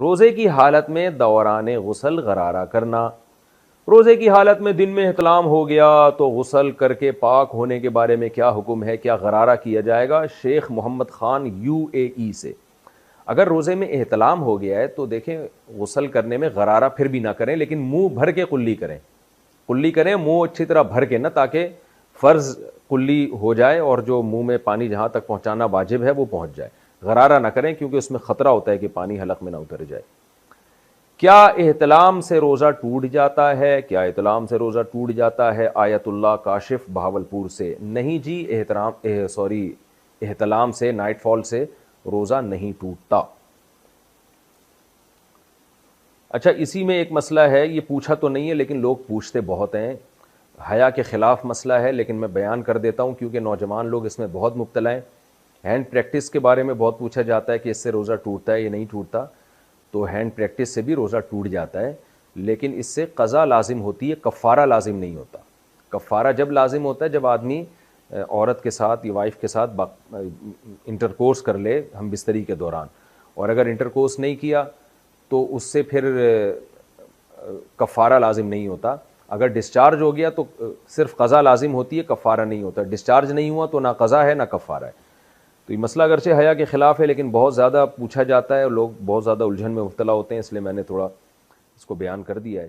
روزے کی حالت میں دوران غسل غرارہ کرنا. روزے کی حالت میں دن میں احتلام ہو گیا تو غسل کر کے پاک ہونے کے بارے میں کیا حکم ہے, کیا غرارہ کیا جائے گا؟ شیخ محمد خان UAE سے. اگر روزے میں احتلام ہو گیا ہے تو دیکھیں غسل کرنے میں غرارہ پھر بھی نہ کریں, لیکن منہ بھر کے قلی کریں. قلی کریں منہ اچھی طرح بھر کے, نہ تاکہ فرض قلی ہو جائے اور جو منہ میں پانی جہاں تک پہنچانا واجب ہے وہ پہنچ جائے. غرارہ نہ کریں کیونکہ اس میں خطرہ ہوتا ہے کہ پانی حلق میں نہ اتر جائے. کیا احتلام سے روزہ ٹوٹ جاتا ہے؟ کیا احتلام سے روزہ ٹوٹ جاتا ہے؟ آیت اللہ کاشف بہاولپور سے. نہیں جی, احتلام سے, نائٹ فال سے روزہ نہیں ٹوٹتا. اچھا, اسی میں ایک مسئلہ ہے, یہ پوچھا تو نہیں ہے لیکن لوگ پوچھتے بہت ہیں, حیا کے خلاف مسئلہ ہے لیکن میں بیان کر دیتا ہوں کیونکہ نوجوان لوگ اس میں بہت مبتلا ہیں. ہینڈ پریکٹس کے بارے میں بہت پوچھا جاتا ہے کہ اس سے روزہ ٹوٹتا ہے یا نہیں ٹوٹتا. تو ہینڈ پریکٹس سے بھی روزہ ٹوٹ جاتا ہے, لیکن اس سے قضا لازم ہوتی ہے, کفارہ لازم نہیں ہوتا. کفارہ جب لازم ہوتا ہے جب آدمی عورت کے ساتھ یا وائف کے ساتھ انٹرکورس کر لے ہم بستری کے دوران, اور اگر انٹرکورس نہیں کیا تو اس سے پھر کفارہ لازم نہیں ہوتا. اگر ڈسچارج ہو گیا تو صرف قضا لازم ہوتی ہے, کفارہ نہیں ہوتا. ڈسچارج نہیں ہوا تو نہ قضا ہے نہ کفارہ ہے. تو یہ مسئلہ اگرچہ حیا کے خلاف ہے لیکن بہت زیادہ پوچھا جاتا ہے اور لوگ بہت زیادہ الجھن میں مبتلا ہوتے ہیں, اس لیے میں نے تھوڑا اس کو بیان کر دیا ہے.